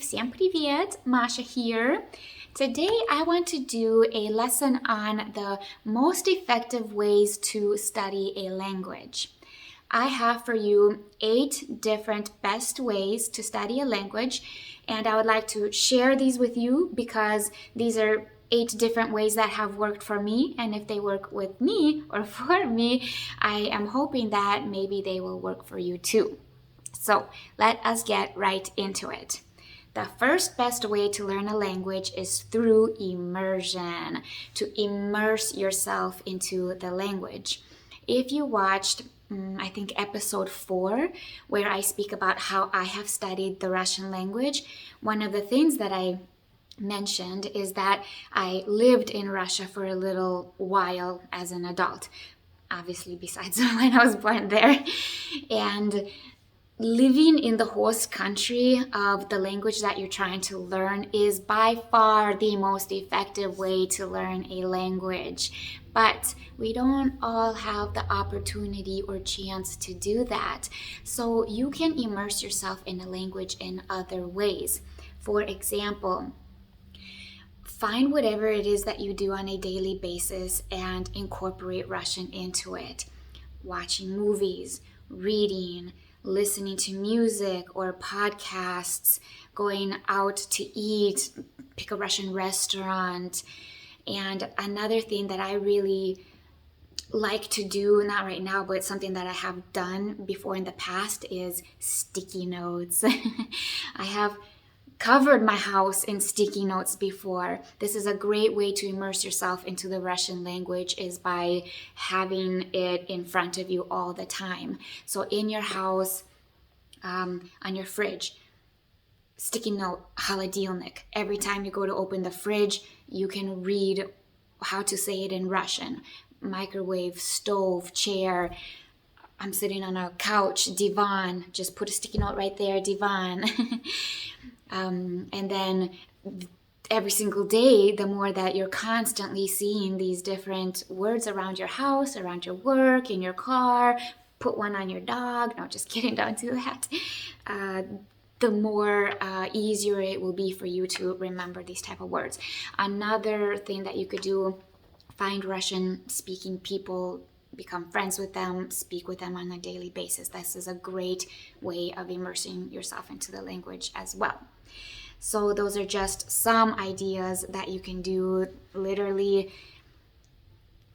Всем привет! Masha here. Today I want to do a lesson on the most effective ways to study a language. I have for you 8 different best ways to study a language, and I would like to share these with you because these are 8 different ways that have worked for me, and if they work with me or for me, I am hoping that maybe they will work for you too. So let us get right into it. The first best way to learn a language is through immersion, to immerse yourself into the language. If you watched, I think episode 4, where I speak about how I have studied the Russian language, one of the things that I mentioned is that I lived in Russia for a little while as an adult, obviously besides when I was born there. And living in the host country of the language that you're trying to learn is by far the most effective way to learn a language. But we don't all have the opportunity or chance to do that. So you can immerse yourself in a language in other ways. For example, find whatever it is that you do on a daily basis and incorporate Russian into it. Watching movies, reading, listening to music or podcasts, going out to eat, pick a Russian restaurant. And another thing that I really like to do, not right now, but something that I have done before in the past, is sticky notes. I have covered my house in sticky notes before. This is a great way to immerse yourself into the Russian language, is by having it in front of you all the time. So in your house, on your fridge, sticky note, холодильник. Every time you go to open the fridge, you can read how to say it in Russian. Microwave, stove, chair. I'm sitting on a couch, divan. Just put a sticky note right there, divan. And then every single day, the more that you're constantly seeing these different words around your house, around your work, in your car, put one on your dog. No, just kidding, don't do that. The more easier it will be for you to remember these type of words. Another thing that you could do, find Russian-speaking people, become friends with them, speak with them on a daily basis. This is a great way of immersing yourself into the language as well. So those are just some ideas that you can do. Literally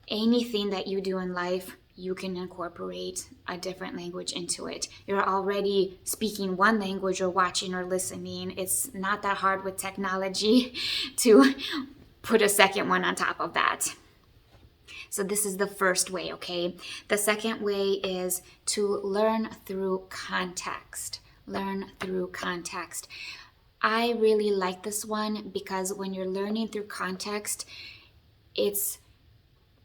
anything that you do in life, you can incorporate a different language into it. You're already speaking one language or watching or listening. It's not that hard with technology to put a second one on top of that. So this is the first way, okay? The second way is to learn through context. Learn through context. I really like this one because when you're learning through context, it's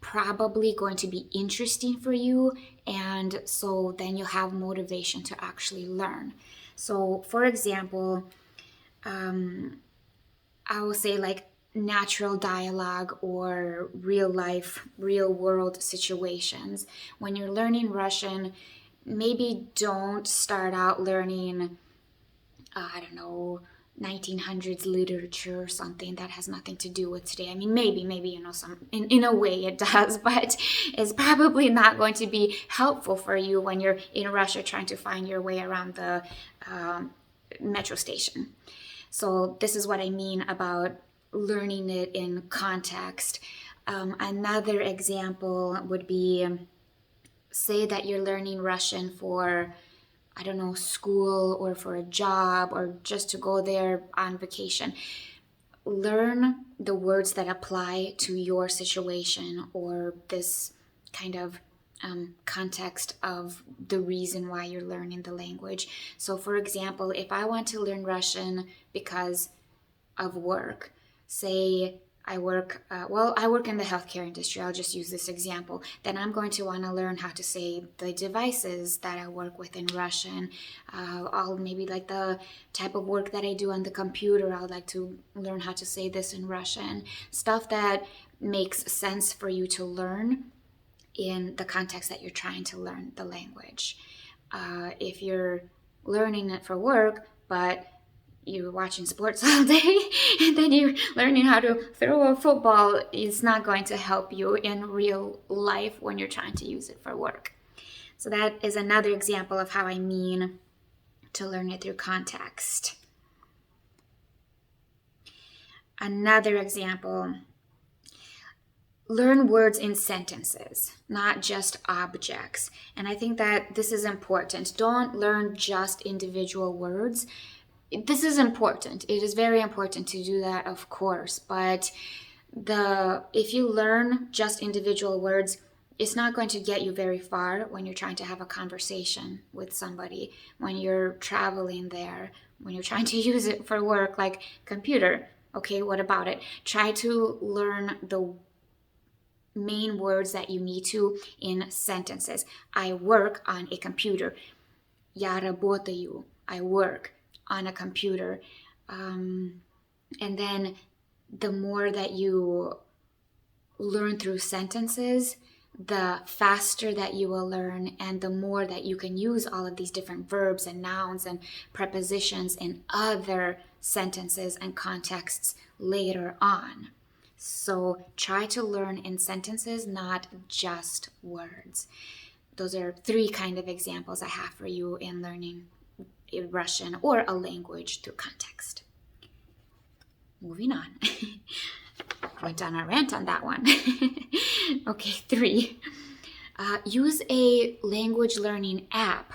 probably going to be interesting for you, and so then you'll have motivation to actually learn. So for example, I will say like natural dialogue or real life, real world situations. When you're learning Russian, maybe don't start out learning, 1900s literature or something that has nothing to do with today. I mean, maybe some in a way it does, but it's probably not going to be helpful for you when you're in Russia trying to find your way around the metro station. So this is what I mean about learning it in context. Another example would be, say that you're learning Russian for, school or for a job or just to go there on vacation. Learn the words that apply to your situation or this kind of context of the reason why you're learning the language. So for example, if I want to learn Russian because of work, say I work in the healthcare industry. I'll just use this example. Then I'm going to want to learn how to say the devices that I work with in Russian. I'll maybe like the type of work that I do on the computer. I'd like to learn how to say this in Russian. Stuff that makes sense for you to learn in the context that you're trying to learn the language. If you're learning it for work, but you're watching sports all day and then you're learning how to throw a football, it's not going to help you in real life when you're trying to use it for work. So that is another example of how I mean to learn it through context. Another example, learn words in sentences, not just objects. And I think that this is important. Don't learn just individual words. This is important. It is very important to do that, of course. But if you learn just individual words, it's not going to get you very far when you're trying to have a conversation with somebody, when you're traveling there, when you're trying to use it for work, like computer. Okay, what about it? Try to learn the main words that you need to in sentences. I work on a computer. Я работаю. I work on a computer. And then the more that you learn through sentences, the faster that you will learn, and the more that you can use all of these different verbs and nouns and prepositions in other sentences and contexts later on. So try to learn in sentences, not just words. Those are 3 kind of examples I have for you in learning Russian or a language through context. Moving on. Went on a rant on that one. Okay, 3. Use a language learning app.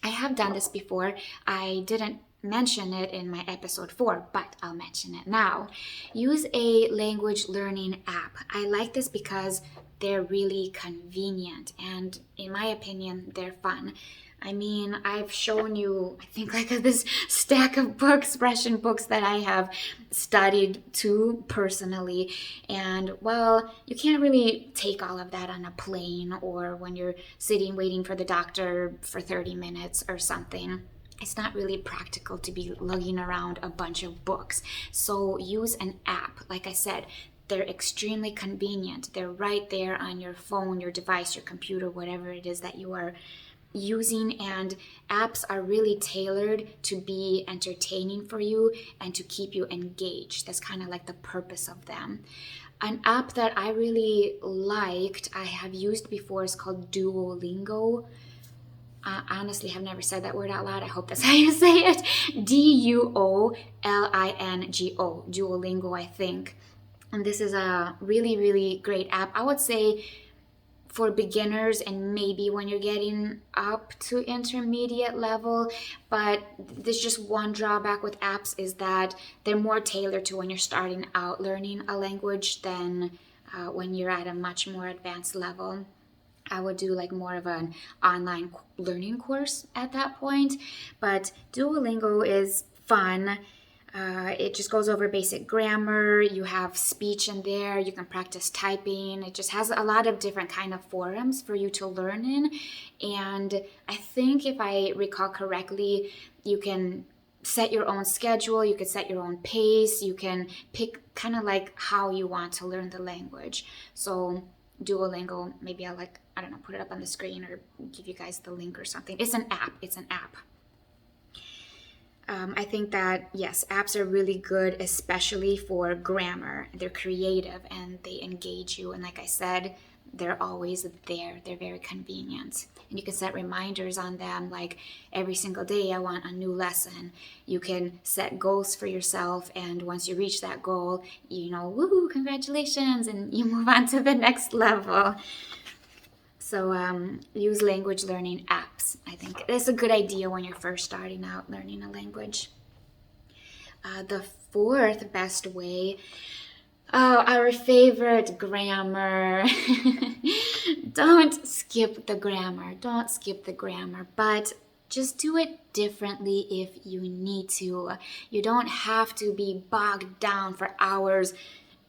I have done this before. I didn't mention it in my episode 4, but I'll mention it now. Use a language learning app. I like this because they're really convenient, and in my opinion, they're fun. I mean, I've shown you, I think, like this stack of books, Russian books that I have studied too personally. And well, you can't really take all of that on a plane or when you're sitting waiting for the doctor for 30 minutes or something. It's not really practical to be lugging around a bunch of books. So use an app. Like I said, they're extremely convenient. They're right there on your phone, your device, your computer, whatever it is that you are using, and apps are really tailored to be entertaining for you and to keep you engaged. That's kind of like the purpose of them. An app that I really liked, I have used before, is called Duolingo. I honestly have never said that word out loud. I hope that's how you say it. Duolingo, Duolingo, I think. And this is a really, really great app. I would say for beginners and maybe when you're getting up to intermediate level, but there's just one drawback with apps is that they're more tailored to when you're starting out learning a language than when you're at a much more advanced level. I would do like more of an online learning course at that point, but Duolingo is fun. It just goes over basic grammar. You have speech in there. You can practice typing. It just has a lot of different kind of forums for you to learn in. And I think if I recall correctly, you can set your own schedule. You can set your own pace. You can pick kind of like how you want to learn the language. So Duolingo, maybe I'll put it up on the screen or give you guys the link or something. It's an app. I think that, yes, apps are really good, especially for grammar. They're creative and they engage you. And like I said, they're always there. They're very convenient. And you can set reminders on them, like every single day I want a new lesson. You can set goals for yourself. And once you reach that goal, woohoo, congratulations, and you move on to the next level. So use language learning apps. I think it's a good idea when you're first starting out learning a language. The 4th best way, our favorite, grammar. Don't skip the grammar. But just do it differently if you need to. You don't have to be bogged down for hours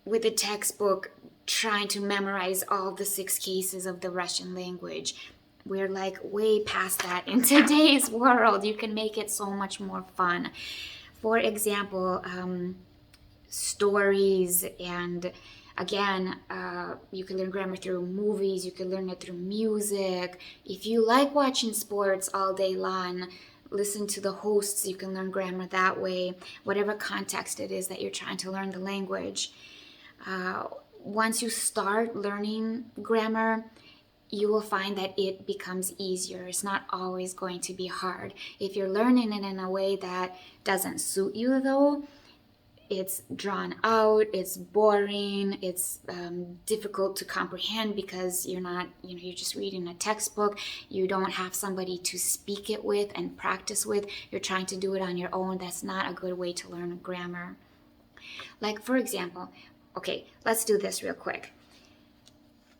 with a textbook trying to memorize all the 6 cases of the Russian language. We're like way past that in today's world. You can make it so much more fun. For example, stories, and again, you can learn grammar through movies, you can learn it through music. If you like watching sports all day long, listen to the hosts. You can learn grammar that way, whatever context it is that you're trying to learn the language. Once you start learning grammar, you will find that it becomes easier. It's not always going to be hard. If you're learning it in a way that doesn't suit you, though, it's drawn out, it's boring, it's difficult to comprehend because you're just reading a textbook. You don't have somebody to speak it with and practice with. You're trying to do it on your own. That's not a good way to learn grammar. Like, for example, okay, let's do this real quick.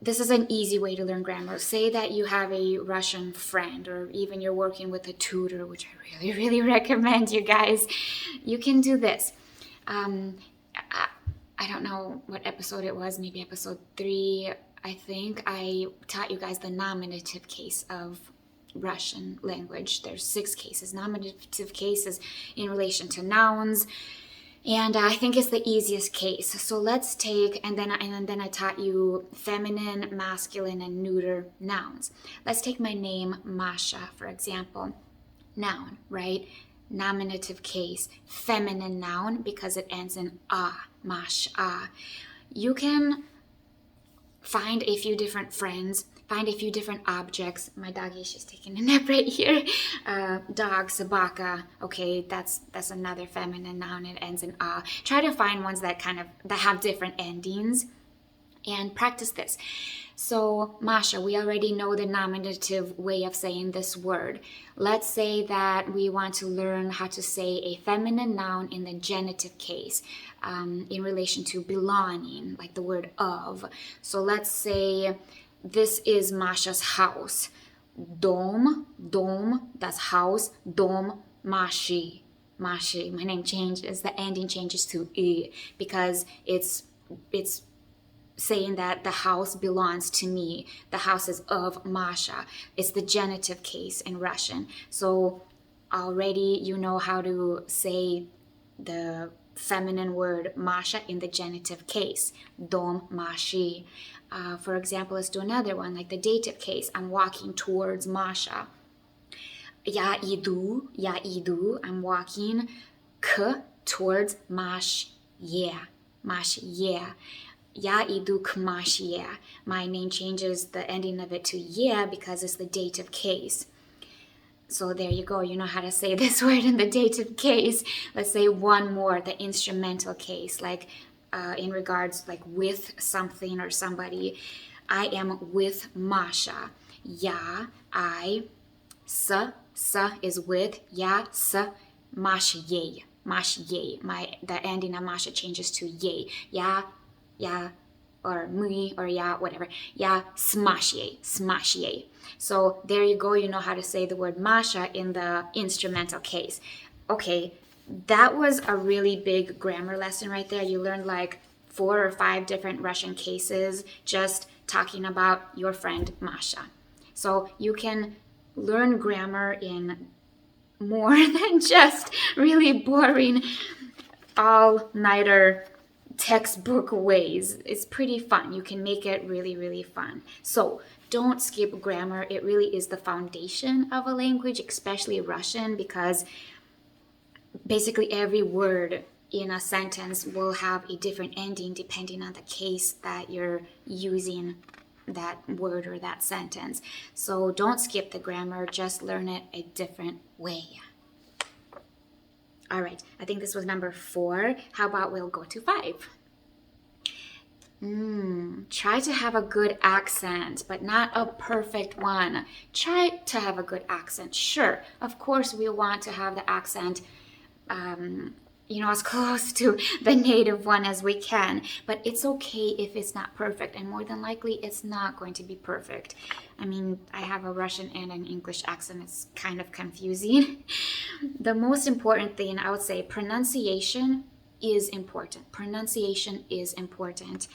This is an easy way to learn grammar. Say that you have a Russian friend, or even you're working with a tutor, which I really, really recommend, you guys. You can do this. I don't know what episode it was, maybe episode 3, I think. I taught you guys the nominative case of Russian language. There's 6 cases. Nominative cases in relation to nouns. And I think it's the easiest case. So let's take, and then I taught you feminine, masculine, and neuter nouns. Let's take my name, Masha, for example. Noun, right? Nominative case, feminine noun because it ends in a, Masha. You can find a few different friends, find a few different objects. My doggy, she's taking a nap right here. Dog, sabaka. Okay, that's another feminine noun. It ends in a. Try to find ones that have different endings, and practice this. So, Masha, we already know the nominative way of saying this word. Let's say that we want to learn how to say a feminine noun in the genitive case in relation to belonging, like the word of. So let's say this is Masha's house. Dom, that's house. Dom, Mashi. Mashi, my name changes, the ending changes to e because it's saying that the house belongs to me. The house is of Masha. It's the genitive case in Russian. So already you know how to say the feminine word Masha in the genitive case. Dom, Mashi. For example, let's do another one, like the dative case. I'm walking towards Masha. Я иду, I'm walking towards Mashe. Я иду к Mashe. My name changes the ending of it to yeah because it's the dative case. So there you go. You know how to say this word in the dative case. Let's say one more, the instrumental case, like in regards like with something or somebody. I am with Masha. Я, I, с is with, я с Mashe. The ending of Masha changes to ye. Ya, or me, or ya, whatever. Ya smashe. So there you go. You know how to say the word Masha in the instrumental case. Okay, that was a really big grammar lesson right there. You learned like 4 or 5 different Russian cases just talking about your friend Masha. So you can learn grammar in more than just really boring all-nighter textbook ways. It's pretty fun. You can make it really, really fun. So don't skip grammar. It really is the foundation of a language, especially Russian, because basically every word in a sentence will have a different ending depending on the case that you're using that word or that sentence. So don't skip the grammar, just learn it a different way. All right, I think this was number 4. How about we'll go to 5? Try to have a good accent, but not a perfect one. Try to have a good accent. Sure, of course we want to have the accent as close to the native one as we can, but it's okay if it's not perfect, and more than likely it's not going to be perfect. I mean, I have a Russian and an English accent. It's kind of confusing. The most important thing, I would say, pronunciation is important. Pronunciation is important.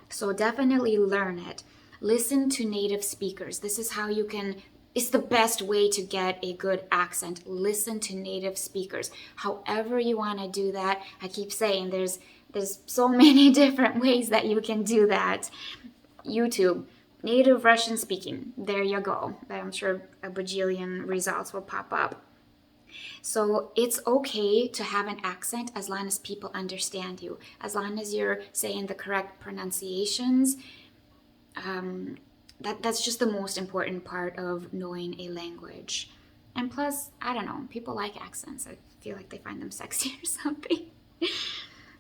So definitely learn it. Listen to native speakers. This is how you can, it's the best way to get a good accent. Listen to native speakers. However you want to do that, I keep saying there's so many different ways that you can do that. YouTube, native Russian speaking. There you go. I'm sure a bajillion results will pop up. So it's okay to have an accent as long as people understand you, as long as you're saying the correct pronunciations. That's just the most important part of knowing a language. And plus, I don't know, people like accents. I feel like they find them sexy or something.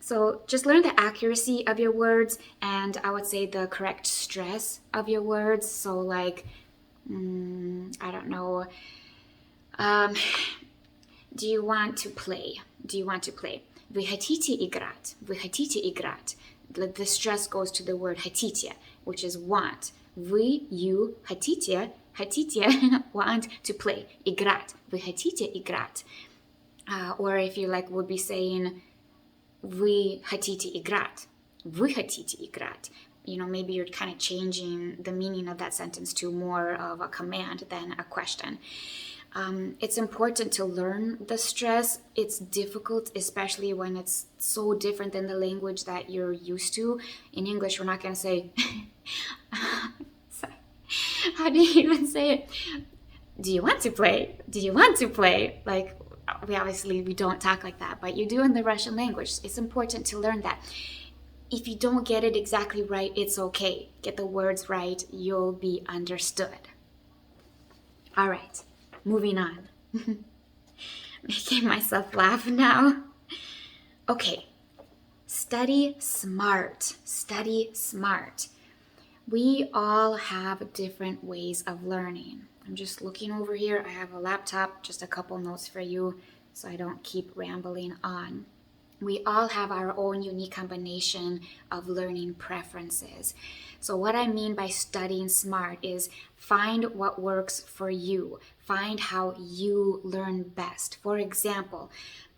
So just learn the accuracy of your words, and I would say the correct stress of your words. So like, I don't know, do you want to play? Do you want to play? Вы хотите играть? Вы хотите играть? The stress goes to the word хотите, which is want. Вы, you, хотите, want to play. Играть. Вы хотите играть? Or if you like would be saying, вы хотите играть? Вы хотите играть? You know, maybe you're kind of changing the meaning of that sentence to more of a command than a question. It's important to learn the stress. It's difficult, especially when it's so different than the language that you're used to. In English, we're not going to say, how do you even say it? Do you want to play? Do you want to play? Like, we don't talk like that, but you do in the Russian language. It's important to learn that. If you don't get it exactly right, it's okay. Get the words right, you'll be understood. All right. Moving on. Making myself laugh now. Okay. Study smart. Study smart. We all have different ways of learning. I'm just looking over here. I have a laptop, just a couple notes for you so I don't keep rambling on. We all have our own unique combination of learning preferences. So what I mean by studying smart is find what works for you. Find how you learn best. For example,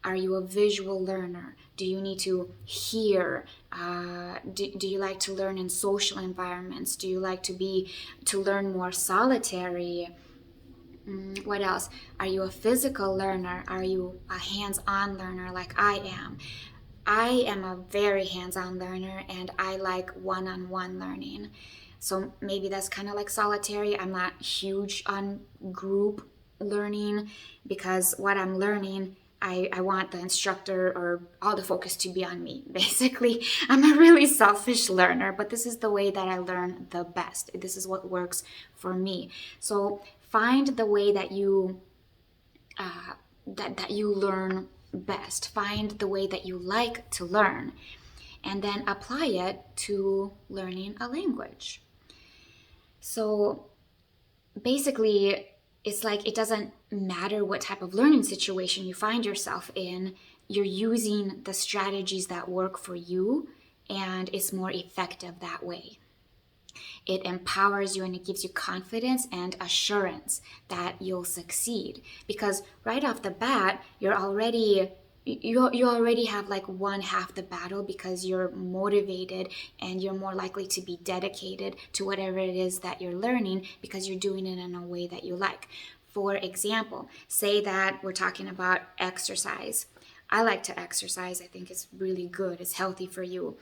are you a visual learner? Do you need to hear? Do you like to learn in social environments? Do you like to learn more solitary? What else? Are you a physical learner? Are you a hands-on learner like I am? I am a very hands-on learner, and I like one-on-one learning. So maybe that's kind of like solitary. I'm not huge on group learning because what I'm learning, I want the instructor or all the focus to be on me. Basically, I'm a really selfish learner, but this is the way that I learn the best. This is what works for me. So find the way that you that you learn best. Find the way that you like to learn, and then apply it to learning a language. So basically, it's like it doesn't matter what type of learning situation you find yourself in, you're using the strategies that work for you, and it's more effective that way. It empowers you and it gives you confidence and assurance that you'll succeed. Because right off the bat, you already have like one half the battle because you're motivated and you're more likely to be dedicated to whatever it is that you're learning because you're doing it in a way that you like. For example, say that we're talking about exercise. I like to exercise. I think it's really good. It's healthy for you.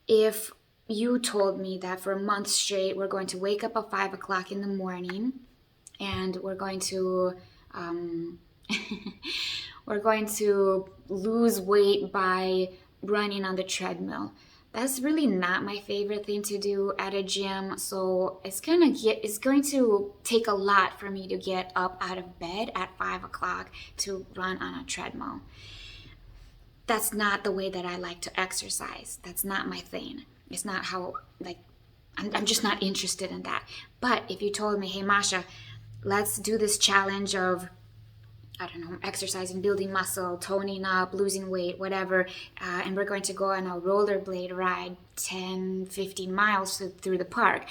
If you told me that for a month straight we're going to wake up at 5 o'clock in the morning and we're going to lose weight by running on the treadmill. That's really not my favorite thing to do at a gym. So it's going to take a lot for me to get up out of bed at 5 o'clock to run on a treadmill. That's not the way that I like to exercise. That's not my thing. It's not how, like, I'm just not interested in that. But if you told me, hey, Masha, let's do this challenge of, I don't know, exercising, building muscle, toning up, losing weight, whatever, and we're going to go on a rollerblade ride 10, 15 miles through the park,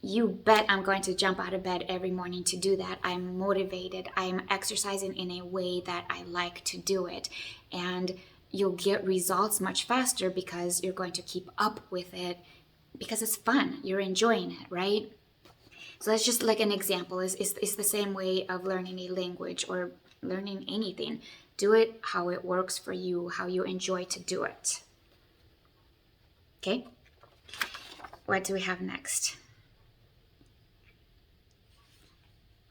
you bet I'm going to jump out of bed every morning to do that. I'm motivated. I'm exercising in a way that I like to do it. And you'll get results much faster because you're going to keep up with it because it's fun. You're enjoying it, right? So that's just like an example. It's the same way of learning a language or learning anything. Do it how it works for you, how you enjoy to do it. Okay? What do we have next?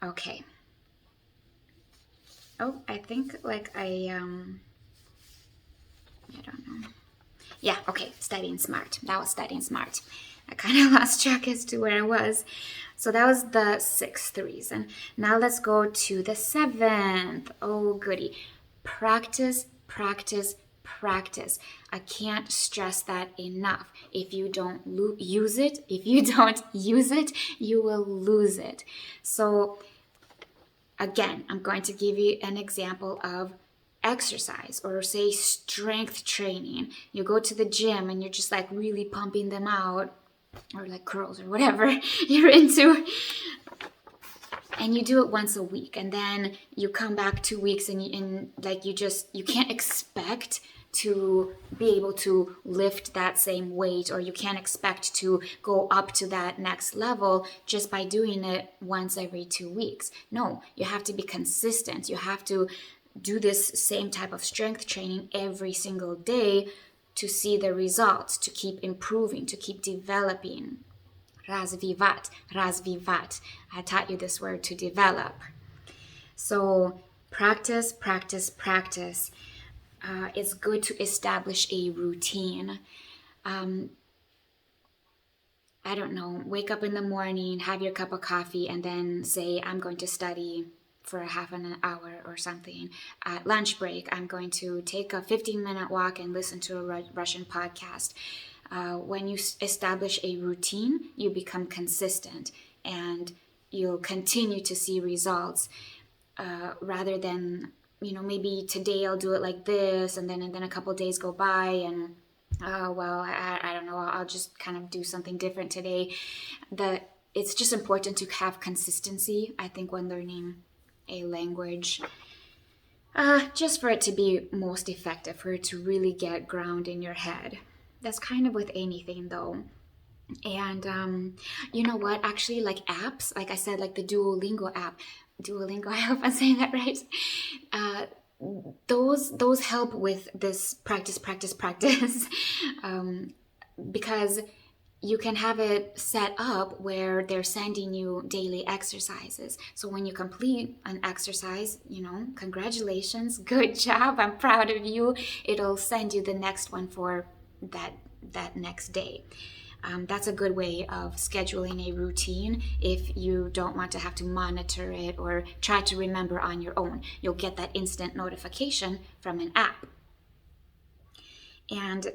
Okay. Oh, I think like I don't know. Yeah, okay, studying smart. That was studying smart. I kind of lost track as to where I was. So that was the 6th reason. Now let's go to the 7th. Oh, goody. Practice, practice, practice. I can't stress that enough. If you don't use it, you will lose it. So again, I'm going to give you an example of exercise, or say strength training. You go to the gym and you're just like really pumping them out, or like curls or whatever you're into, and you do it once a week, and then you come back 2 weeks and you can't expect to be able to lift that same weight, or you can't expect to go up to that next level just by doing it once every 2 weeks. No, you have to be consistent. You have to do this same type of strength training every single day to see the results, to keep improving, to keep developing. Razvivat, razvivat. I taught you this word, to develop. So practice, practice, practice. It's good to establish a routine. I don't know, wake up in the morning, have your cup of coffee, and then say, I'm going to study for half an hour or something. At lunch break, I'm going to take a 15-minute walk and listen to a Russian podcast. When you establish a routine, you become consistent and you'll continue to see results, rather than, maybe today I'll do it like this, and then a couple days go by and I don't know, I'll just kind of do something different today. It's just important to have consistency, I think, when learning a language, just for it to be most effective, for it to really get ground in your head. That's kind of with anything though. And you know what, actually, like apps, like I said, like the Duolingo app, I hope I'm saying that right. Those help with this practice, practice, practice. Because you can have it set up where they're sending you daily exercises. So when you complete an exercise, congratulations, good job, I'm proud of you. It'll send you the next one for that next day. That's a good way of scheduling a routine if you don't want to have to monitor it or try to remember on your own. You'll get that instant notification from an app. And,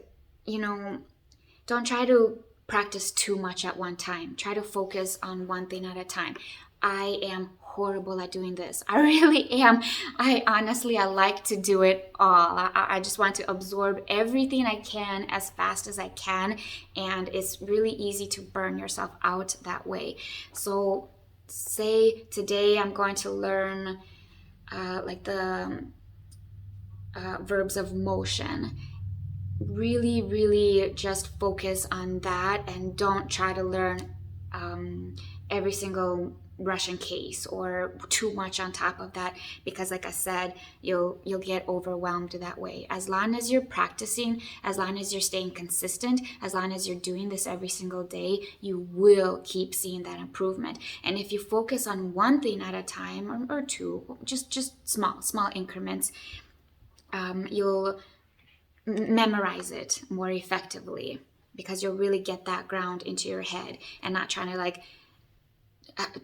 don't try to practice too much at one time. Try to focus on one thing at a time. I am horrible at doing this. I really am. I like to do it all. I just want to absorb everything I can as fast as I can, and it's really easy to burn yourself out that way. So say today I'm going to learn like the verbs of motion. Really, really just focus on that, and don't try to learn every single Russian case or too much on top of that, because like I said, you'll get overwhelmed that way. As long as you're practicing, as long as you're staying consistent, as long as you're doing this every single day, you will keep seeing that improvement. And if you focus on one thing at a time, or two, just small increments, you'll memorize it more effectively, because you'll really get that ground into your head and not trying to like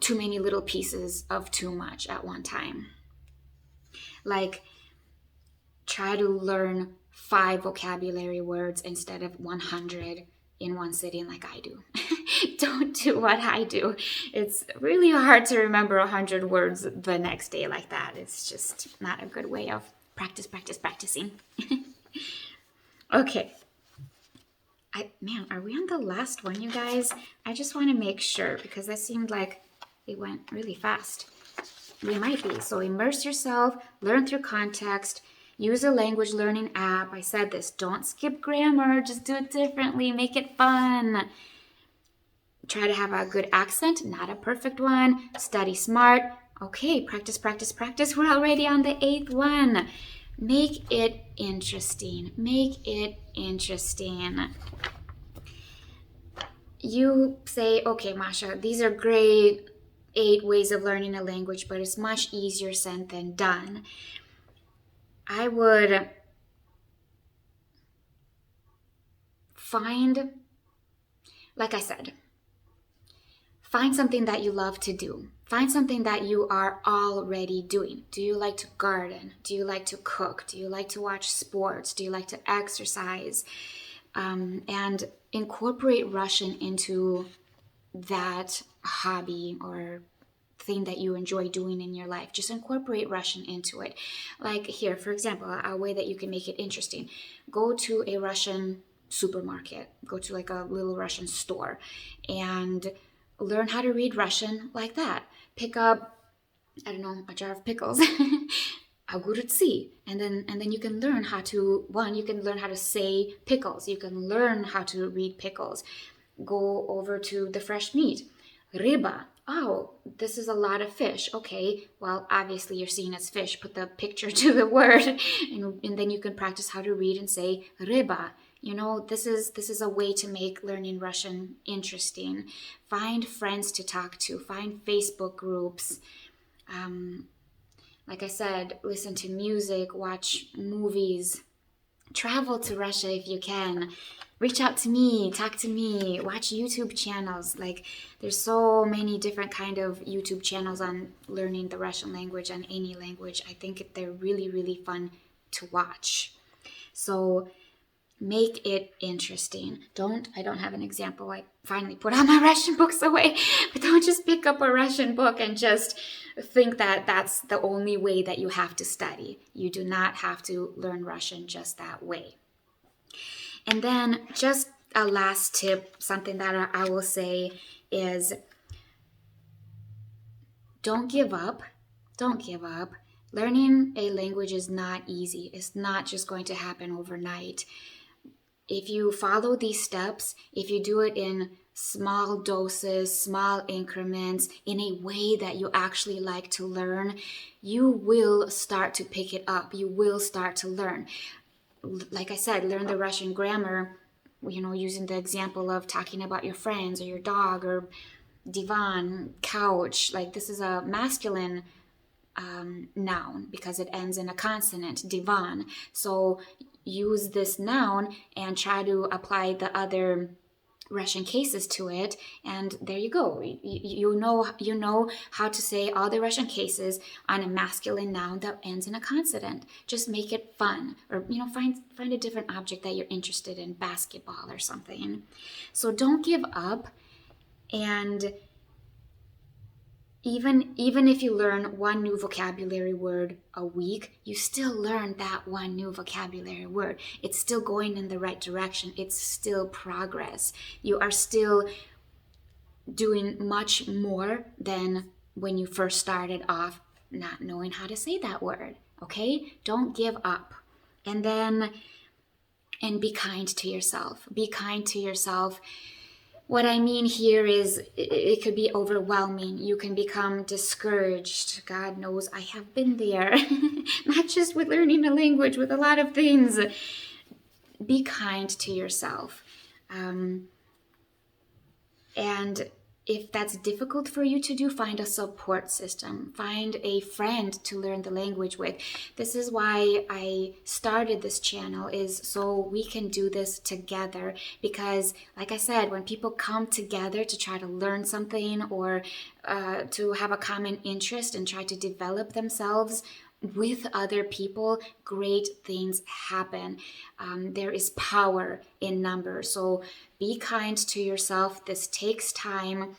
too many little pieces of too much at one time. Like, try to learn 5 vocabulary words instead of 100 in one sitting like I do. Don't do what I do. It's really hard to remember 100 words the next day like that. It's just not a good way of practicing. Okay. Are we on the last one, you guys? I just want to make sure, because that seemed like it went really fast. We might be. So immerse yourself, learn through context, use a language learning app. I said this, don't skip grammar, just do it differently, make it fun. Try to have a good accent, not a perfect one. Study smart. Okay, practice. We're already on the 8th one. Make it interesting. You say, okay, Masha, these are great 8 ways of learning a language, but it's much easier said than done. I would find, like I said, find something that you love to do. Find something that you are already doing. Do you like to garden? Do you like to cook? Do you like to watch sports? Do you like to exercise? And incorporate Russian into that hobby or thing that you enjoy doing in your life. Just incorporate Russian into it. Like here, for example, a way that you can make it interesting. Go to a Russian supermarket. Go to like a little Russian store and learn how to read Russian like that. Pick up, I don't know, a jar of pickles. Огурцы. And then you can learn how to, you can learn how to say pickles. You can learn how to read pickles. Go over to the fresh meat. Ryba. Oh, this is a lot of fish. Okay, well, obviously you're seeing it's fish. Put the picture to the word, and then you can practice how to read and say ryba. You know, this is a way to make learning Russian interesting. Find friends to talk to. Find Facebook groups. Like I said, listen to music, watch movies, travel to Russia if you can. Reach out to me, talk to me, watch YouTube channels. Like, there's so many different kind of YouTube channels on learning the Russian language and any language. I think they're really, really fun to watch. So make it interesting. I don't have an example. I finally put all my Russian books away, but don't just pick up a Russian book and just think that that's the only way that you have to study. You do not have to learn Russian just that way. And then just a last tip, something that I will say is don't give up. Don't give up. Learning a language is not easy. It's not just going to happen overnight. If you follow these steps, if you do it in small doses, small increments, in a way that you actually like to learn, you will start to pick it up. You will start to learn. Like I said, learn the Russian grammar, using the example of talking about your friends or your dog or divan, couch. Like, this is a masculine noun because it ends in a consonant, divan. So use this noun and try to apply the other Russian cases to it, and there you go. You know how to say all the Russian cases on a masculine noun that ends in a consonant. Just make it fun, or find a different object that you're interested in, basketball or something. So don't give up, and even if you learn one new vocabulary word a week, you still learn that one new vocabulary word. It's still going in the right direction. It's still progress. You are still doing much more than when you first started off not knowing how to say that word. Okay? Don't give up. And be kind to yourself. Be kind to yourself. What I mean here is it could be overwhelming. You can become discouraged. God knows I have been there. Not just with learning a language, with a lot of things. Be kind to yourself. And if that's difficult for you to do, find a support system. Find a friend to learn the language with. This is why I started this channel, is so we can do this together. Because, like I said, when people come together to try to learn something or to have a common interest and try to develop themselves with other people, great things happen. There is power in numbers. So be kind to yourself. This takes time,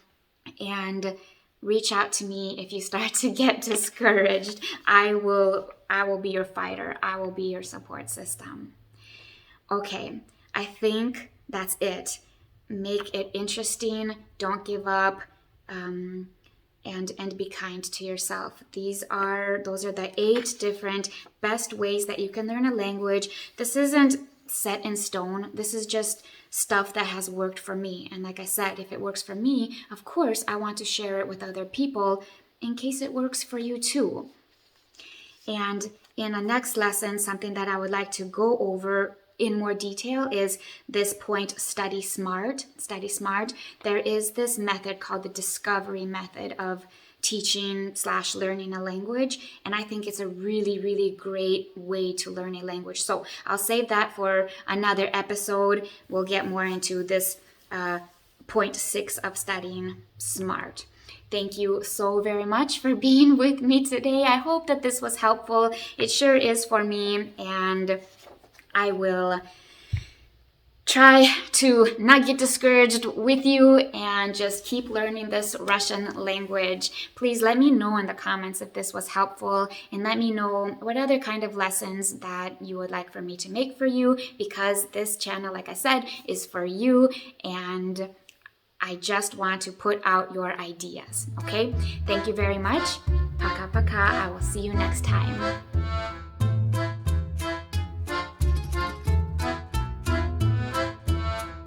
and reach out to me if you start to get discouraged. I will be your fighter. I will be your support system. Okay, I think that's it. Make it interesting. Don't give up. And be kind to yourself. Those are the 8 different best ways that you can learn a language. This isn't set in stone. This is just stuff that has worked for me. And like I said, if it works for me, of course, I want to share it with other people in case it works for you too. And in the next lesson, something that I would like to go over in more detail is this point, study smart. Study smart. There is this method called the discovery method of teaching / learning a language, and I think it's a really, really great way to learn a language. So I'll save that for another episode. We'll get more into this point 6 of studying smart. Thank you so very much for being with me today. I hope that this was helpful. It sure is for me, and I will try to not get discouraged with you and just keep learning this Russian language. Please let me know in the comments if this was helpful, and let me know what other kind of lessons that you would like for me to make for you, because this channel, like I said, is for you, and I just want to put out your ideas, okay? Thank you very much. Пока-пока. I will see you next time.